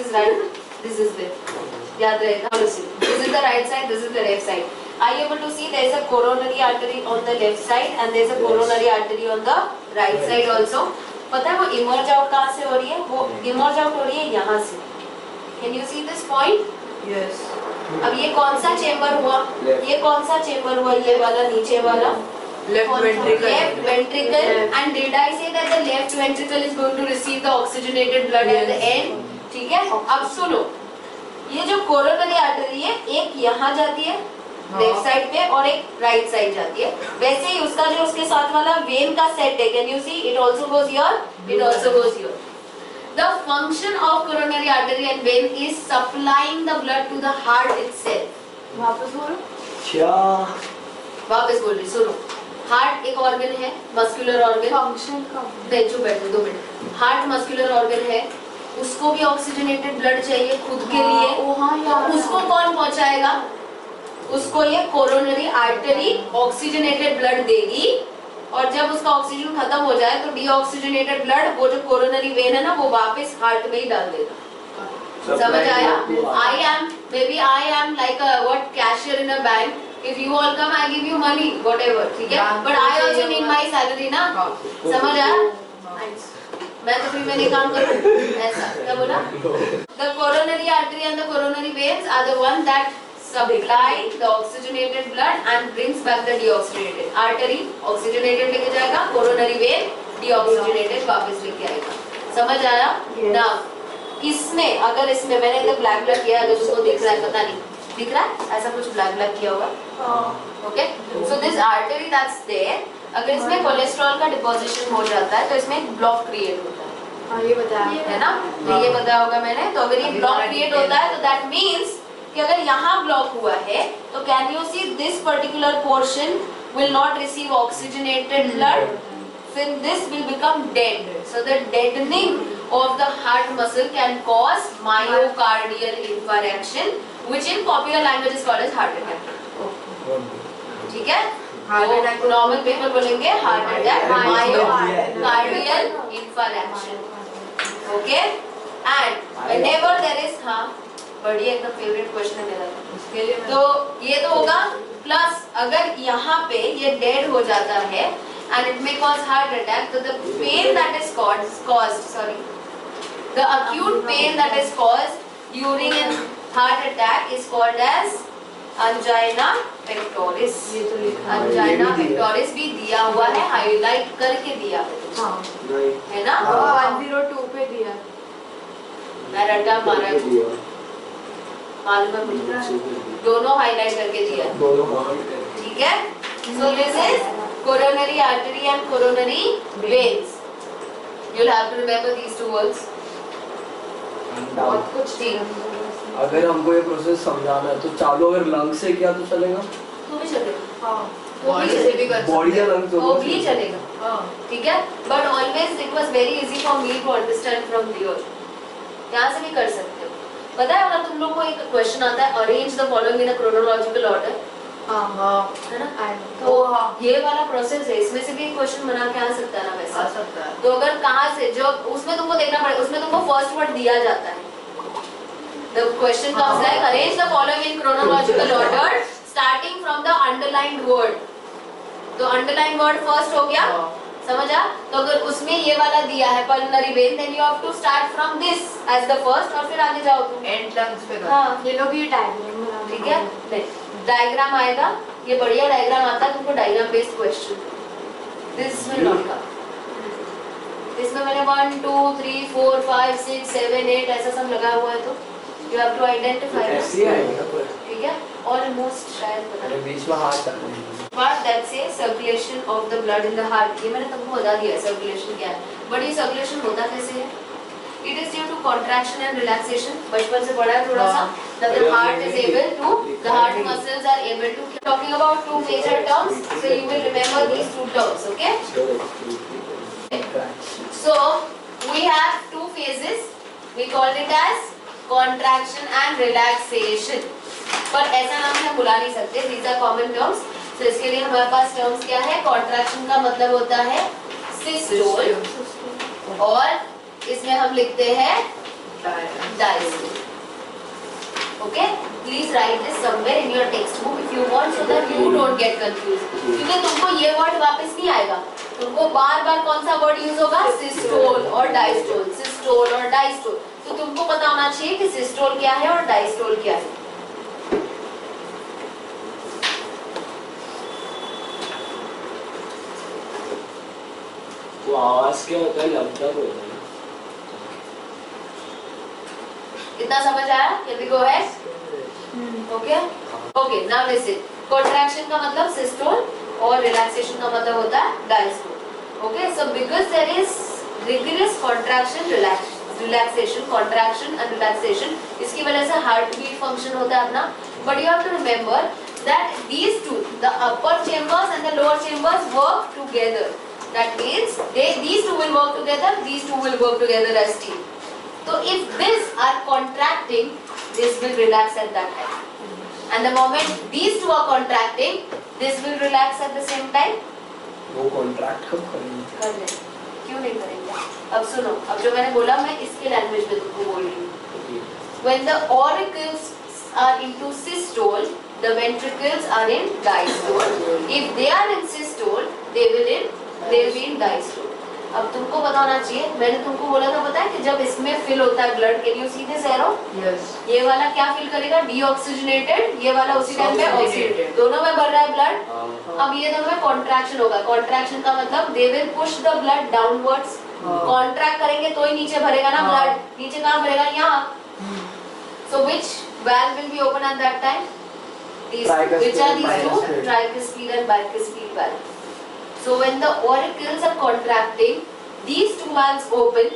is right, this is left. याद रहेगा. This is the right side, this is the left side. Are you able to see there is a coronary artery on the left side and there is a coronary artery on the right side also. पता है वो emerge out कहाँ से हो रही है? वो emerge out हो रही है यहाँ से. Can you see this point? Yes. अब ये कौन सा चेम्बर हुआ? ये कौन सा चेम्बर हुआ? ये वाला नीचे वाला Left ventricle. Left ventricle. And did I say that the left ventricle is going to receive the oxygenated blood at the end? ठीक है. अब सुनो, ये जो कोरोनरी आर्टरी है एक यहाँ जाती है लेफ्ट साइड पे और एक राइट साइड जाती है. वैसे ही उसका जो उसके साथ वाला वेन का सेट है, can you see it also goes here, it also goes here. The function of coronary artery and vein is supplying the blood to the heart itself. वापस बोलो. क्या? वापस बोल रही सुनो. हार्ट एक ऑर्गन है, मस्कुलर ऑर्गन. फंक्शन का बेंचो बैठो 2 मिनट. हार्ट मस्कुलर ऑर्गन है, उसको भी ऑक्सीजनेटेड ब्लड चाहिए खुद के लिए. तो उसको कौन पहुंचाएगा? उसको ये कोरोनरी आर्टरी ऑक्सीजनेटेड ब्लड देगी और जब उसका ऑक्सीजन खत्म हो जाए तो डीऑक्सीजनेटेड ब्लड वो जो कोरोनरी वेन है ना वो वापस हार्ट में ही डाल देगा. समझ आया? I am like a what cashier in a bank. If you all come, I give you money, whatever. ठीक है? But I also need my salary ना. समझ आया? मैं तो फ्री में नहीं काम करूँ. ऐसा क्या बोला? The coronary artery and the coronary veins are the one that supply the oxygenated blood and brings back the deoxygenated. Artery oxygenated लेके जाएगा, coronary vein deoxygenated वापस लेके आएगा. समझ आया? ना इसमें अगर इसमें मैंने तो ब्लैक ब्लैक किया, अगर उसको दिख रहा है पता नहीं दिख रहा है ऐसा कुछ ब्लैक ब्लैक किया हुआ. Okay, so this artery that's there, अगर इसमें कोलेस्ट्रॉल का डिपोजिशन हो जाता है तो इसमें एक ब्लॉक क्रिएट होता है. हाँ ये बताया है ना? तो ये बताया होगा मैंने. तो अगर ये ब्लॉक क्रिएट होता है तो दैट मीन्स कि अगर यहाँ ब्लॉक हुआ है तो can you see this particular portion will not receive oxygenated blood, then this will become dead. So the deadening of the heart muscle can cause myocardial infarction, which in popular language is called as heart attack. ठीक है? Normal people बोलेंगे heart attack, myocardial infarction. Okay? And whenever there is बढ़िया एकदम favourite question है मेरा. उसके लिए तो ये तो होगा. प्लस अगर यहाँ पे ये डेड हो जाता है and it may cause heart attack, so the pain that is the acute pain that is caused during a heart attack is called as angina pectoris. ये तो लिखा angina pectoris भी दिया हुआ है, हाईलाइट करके दिया है ना. 102 पे दिया. मैं रट्टा मारा मालूम है मुझे, दोनों हाईलाइट करके दिया. ठीक है? So this is coronary artery and coronary veins. You'll have to remember these two words. बहुत कुछ थी. अगर हमको ये प्रोसेस समझाना है तो चालू अगर लंग से किया तो चलेगा? तो भी चलेगा. हाँ. तो भी चलेगा. बॉडी का लंग तो भी चलेगा. हाँ. ठीक है? But always it was very easy for me to understand from here. यहाँ से भी कर सकते हो. पता है अगर तुम लोग को एक क्वेश्चन आता है arrange the following in a chronological order. हाँ. है ना? तो ये वाला प्रोसेस है, इसमें से भी क्वेश्चन बना के आ सकता है ना वैसा. आ सकता है. तो अगर कहाँ से जो उसमें तुमको देखना पड़ेगा, उसमें तुमको फर्स्ट वर्ड दिया जाता है. The question comes like arrange the following in chronological order starting from the underlined word. तो underlined word first हो गया. समझा? तो अगर उसमें ये वाला दिया है pulmonary vein, then you have to start from this as the first और फिर आगे जाओ तुम. एंड लंग्स पे. हाँ. ये लोग ये डायग्राम बना. ठीक है? नहीं. डायग्राम आएगा, ये बढ़िया डायग्राम आता है तुमको diagram based question. This will not come. इसमें मैंने 1 2 3 4 5 6 7 8 ऐसा सब लगा हुआ है तो यू हैव टू आइडेंटिफाई. ऐसे आएगा पर ठीक है? ऑलमोस्ट शायद पता अरे नहीं. बीच में हाथ डालना है. But that says circulation of the blood in the heart. ये मैंने तुमको बता दिया है सर्कुलेशन क्या है. बट ये सर्कुलेशन होता कैसे है? It is due to contraction and relaxation. बचपन से पढ़ा है थोड़ा सा. That the heart is able to, the heart muscles are able to. Talking about two major terms, so you will remember these two terms, okay? So we have two phases. We call it as contraction and relaxation. पर ऐसा नाम से हम बुला नहीं सकते. These are common terms. So इसके लिए हमारे पास terms क्या है? Contraction का मतलब होता है systole और इसमें हम लिखते हैं diastole. Okay, please write this somewhere in your textbook if you want, so that you don't get confused. क्योंकि तुमको ये वर्ड वापस नहीं आएगा, तुमको बार बार कौन सा वर्ड यूज होगा, सिस्टोल और डायस्टोल, सिस्टोल और डायस्टोल. तो तुमको पता होना चाहिए कि सिस्टोल क्या है और डायस्टोल क्या है. वो आवाज क्या होता है, लगता तो होता है. इतना समझ आया? Can we go ahead? Okay? Okay, now listen. Contraction का मतलब systole और relaxation का मतलब होता है diastole. Okay, so because there is rigorous contraction, relaxation, contraction and relaxation, इसकी वजह से heartbeat function होता है अपना. But you have to remember that these two, the upper chambers and the lower chambers work together. That means these two will work together, these two will work together as team. So if these are contracting, this will relax at that time. And the moment these two are contracting, this will relax at the same time. वो contract कब करेंगे? कर ले. क्यों नहीं करेंगे? अब सुनो, अब जो मैंने बोला मैं इसके लैंग्वेज में तुमको बोल रही हूँ. When the auricles are into systole, the ventricles are in diastole. If they are in systole, they will be in diastole. अब तुमको पता होना चाहिए, मैंने तुमको बोला था पता है कि जब इसमें फिल होता है blood, can you see this arrow? Yes. ये वाला क्या फिल करेगा? डीऑक्सीजनेटेड. ये वाला उसी टाइम पे ऑक्सीजनेटेड. दोनों में बढ़ रहा है ब्लड. अब ये दोनों में कॉन्ट्रैक्शन होगा. कॉन्ट्रैक्शन का मतलब they will push the blood downwards. Contract करेंगे तो ही नीचे भरेगा ना ब्लड. नीचे कहाँ भरेगा? यहाँ. So which valve will be open at that time? These, which are these two? Tricuspid and bicuspid valve. So when the auricles are contracting, these two valves open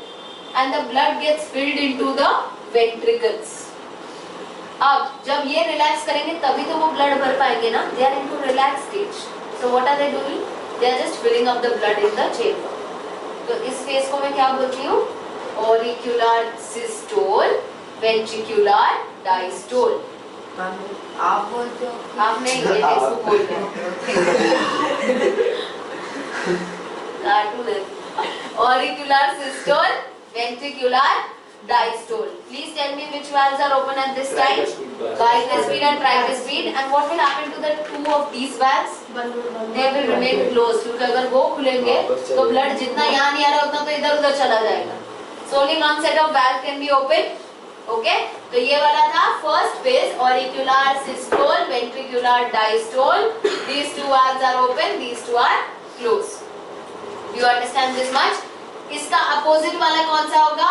and the blood gets filled into the ventricles. अब जब ये relax करेंगे तभी तो वो blood भर पाएंगे ना. They are into relaxed stage. So what are they doing? They are just filling up the blood in the chamber. तो इस फेज को मैं क्या बोलती हूँ? Auricular systole, ventricular diastole. आप बोलते हो? आप नहीं, ये टेक्स्ट बोल रहे हैं. कार्टून है. Auricular systole, ventricular diastole. Please tell me which valves are open at this time? Bicuspid and tricuspid. And what will happen to the two of these valves? They will remain closed. क्योंकि अगर वो खुलेंगे तो blood जितना यहाँ नहीं आ रहा उतना तो इधर उधर चला जाएगा. So only one set of valve can be open. Okay? तो ये वाला था first phase, auricular systole, ventricular diastole. These two valves are open, these two are closed. You understand this much? इसका opposite वाला कौन सा होगा?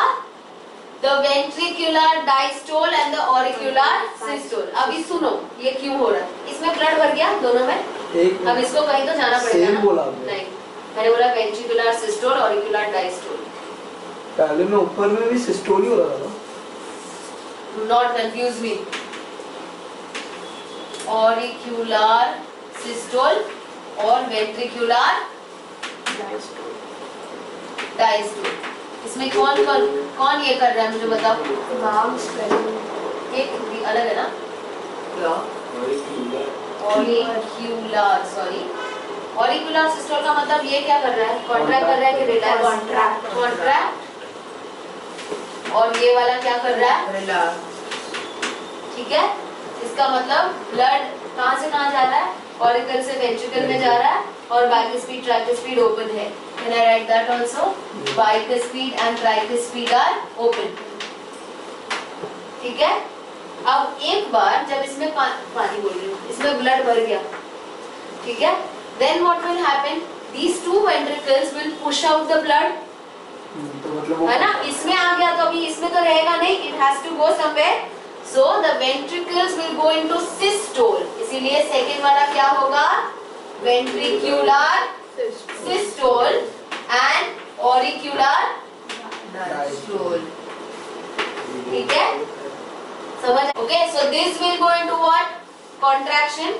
The ventricular diastole and the auricular systole. अभी सुनो, ये क्यों हो रहा है? इसमें ब्लड भर गया दोनों में. अब इसको कहीं तो जाना पड़ेगा ना? नहीं, मैंने बोला ventricular systole, auricular diastole. पहले में ऊपर में भी सिस्टोल ही हो रहा था. Do not confuse me. Auricular systole और ventricular diastole. इसमें कौन ये कर रहा है मुझे बताओ. एक भी अलग है ना? Auricular, sorry. Auricular systole का मतलब ये क्या कर रहा है? कॉन्ट्रैक्ट कर रहा है कि रिलैक्स? कॉन्ट्रैक्ट. और ये वाला क्या कर रहा है? रिलैक्स. ठीक है. इसका मतलब ब्लड कहाँ से कहाँ जा रहा है? ऑरिकल से वेंट्रिकल में जा रहा है और बाइकुस्पीड ट्राइकुस्पीड ओपन है. Can I write that also? Bicuspid and tricuspid are open. ठीक है. अब एक बार जब इसमें पानी बोल रही हूँ, इसमें ब्लड भर गया, ठीक है. Then what will happen? These two ventricles will push out the blood. है ना? इसमें आ गया तो अभी इसमें तो रहेगा नहीं. It has to go somewhere. So the ventricles will go into systole. इसीलिए सेकेंड वाला क्या होगा? Ventricular systole and auricular diastole. ठीक है? समझ? Okay, so this will go into what? Contraction.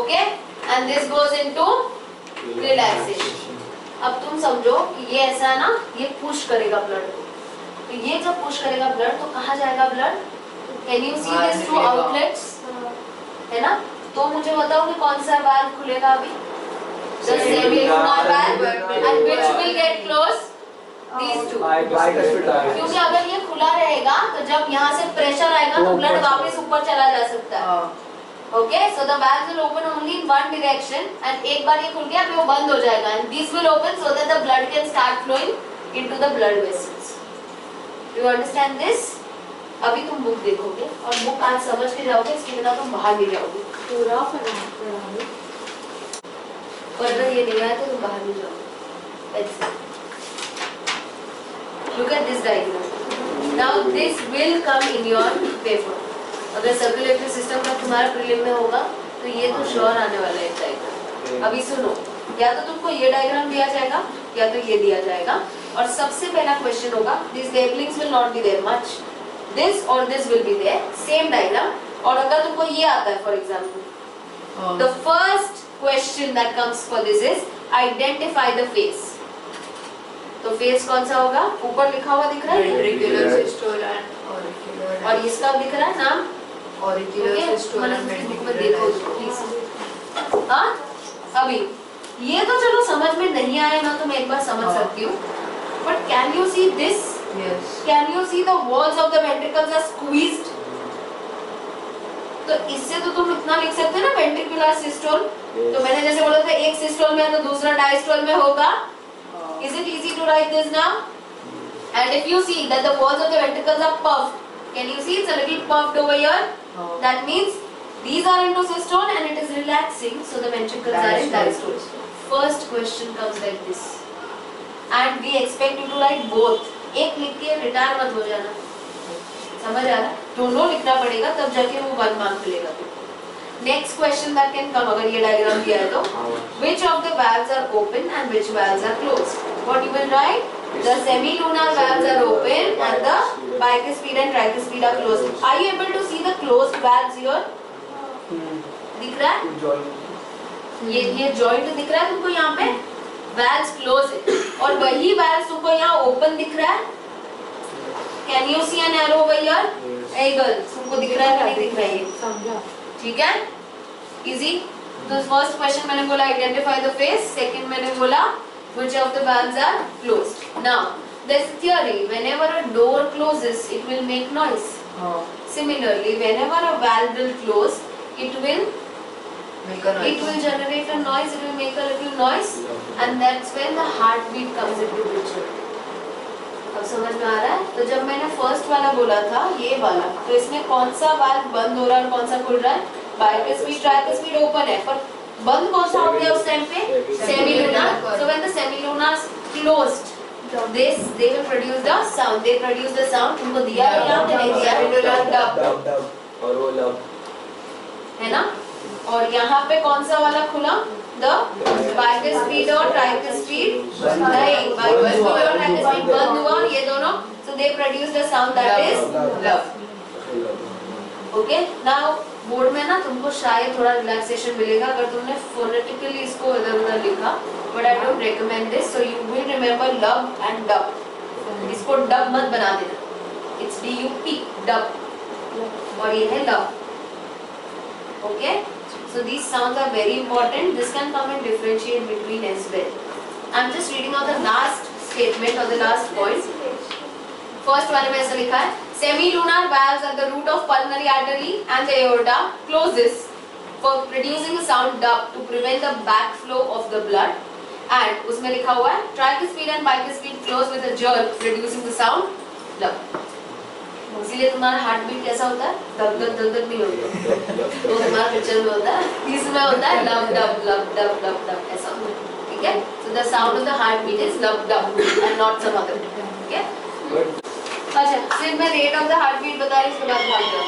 Okay, and this goes into relaxation. अब तुम समझो कि ये ऐसा है ना, ये पुश करेगा ब्लड को. तो ये जब पुश करेगा ब्लड तो कहाँ जाएगा blood? Can you see this two outlets? है ना? तो मुझे बताओ कि कौन सा वाल्व खुलेगा अभी? The semilunar valve, and which will get closed? these two. bicuspid diaphragm. क्योंकि अगर ये खुला रहेगा तो जब यहाँ से प्रेशर आएगा तो ब्लड वापस ऊपर चला जा सकता है. Okay, so the valves will open only in one direction and एक बार ये खुल गया फिर वो बंद हो जाएगा and these will open so that the blood can start flowing into the blood vessels. Do you understand this? अभी तुम बुक देखोगे और बुक आज समझ के जाओगे, इसके बिना तुम बाहर नहीं जाओगे. पूरा पढ़ा और अगर ये नहीं आया तो तुम बाहर नहीं जाओगे. Let's see. Look at this diagram. Now this will come in your paper. अगर सर्कुलेटरी सिस्टम का तुम्हारा प्रीलिम में होगा तो ये तो श्योर आने वाला है डायग्राम. अभी सुनो, या तो तुमको ये डायग्राम दिया जाएगा या तो ये दिया जाएगा और सबसे पहला क्वेश्चन होगा this labelings will not be there much, this और this will be there same diagram. और अगर तुमको ये आता है for example the first question that comes for this is identify the face. तो फेस कौन सा होगा? ऊपर लिखा हुआ दिख रहा है Ventricular systole and auricular. और इसका दिख रहा है नाम Auricular systole and ventricular देखो diastole. प्लीज. हाँ अभी ये तो चलो समझ में नहीं आया ना तो मैं एक बार समझ सकती हूँ, but can you see this? Yes. Can you see the walls of the ventricles are squeezed? तो इससे तो तुम इतना लिख सकते हो ना वेंट्रिकुलर सिस्टोल. तो मैंने जैसे बोला था एक सिस्टोल में है तो दूसरा डायस्टोल में होगा. Is it easy to write this now? And if you see that the walls of the ventricles are puffed, can you see it's a little puffed over here? That means these are into systole and it is relaxing, so the ventricles are in diastole. First question comes like this, and we expect you to write both. एक लिख के retire मत हो जाना. समझ आ रहा? दोनों लिखना पड़ेगा तब जाके वो 1 मार्क मिलेगा. Next question that can come अगर ये डायग्राम दिया है तो which of the valves are open and which valves are closed? What you will write? The semilunar valves are open and the bicuspid and tricuspid are closed. Are you able to see the closed valves here? दिख रहा है? ये joint दिख रहा है तुमको यहाँ पे? Valves close है और वही valves तुमको यहाँ open दिख रहा है? Can you see an arrow over here? Hey girls, तुमको दिख रहा है कि नहीं दिख रहा है ये? समझा. ठीक है, इजी. तो फर्स्ट क्वेश्चन मैंने बोला आइडेंटिफाई द फेस, सेकंड मैंने बोला which of the valves are closed. Now there is theory, whenever a door closes it will make noise. Similarly, whenever a valve will close it will generate a noise, it will make a little noise and that's when the heartbeat comes into picture. अब समझ में आ रहा है? तो जब मैंने first वाला बोला था ये वाला, तो इसमें कौन सा वाल्व बंद हो रहा है और कौन सा खुल रहा है? बाइकुस्पिड ट्राइकुस्पिड ओपन है, पर बंद कौन सा हो गया उस टाइम पे? Semilunar. So when the semilunar closed they will produce the sound. They produce the sound. तुमको दिया है यहाँ पे? नहीं दिया. डब और वो लब है ना. और यहाँ पे कौन सा वाला खुला? The bicuspid और tricuspid नहीं, bicuspid और tricuspid बंद हुआ और ये दोनों, so they produce the sound that is love. Okay, now board में ना तुमको शायद थोड़ा रिलैक्सेशन मिलेगा अगर तुमने फोनेटिकली इसको इधर-उधर लिखा, but I don't recommend this, so you will remember love and dub. इसको dub मत बना देना. It's D-U-P, dub. और ये है love. Okay. So these sounds are very important. This can come and differentiate between as well. I'm just reading out the last statement or the last point. First वाले में ऐसा लिखा है semilunar valves at the root of pulmonary artery and the aorta closes for producing a sound dub to prevent the backflow of the blood. And उसमें लिखा हुआ है tricuspid and bicuspid close with a jerk producing the sound dub. इसीलिए तुम्हारा heart beat कैसा होता है? धक धक धक धक नहीं होता. तो तुम्हारा पिक्चर में होता है, इसमें होता है लब डब लब डब लब डब ऐसा होता है. ठीक है, so the sound of the heart beat is lub dub and not some other. ठीक है. अच्छा, फिर मैं rate of the heart beat बता रही हूँ, उसके बाद भाग जाओ.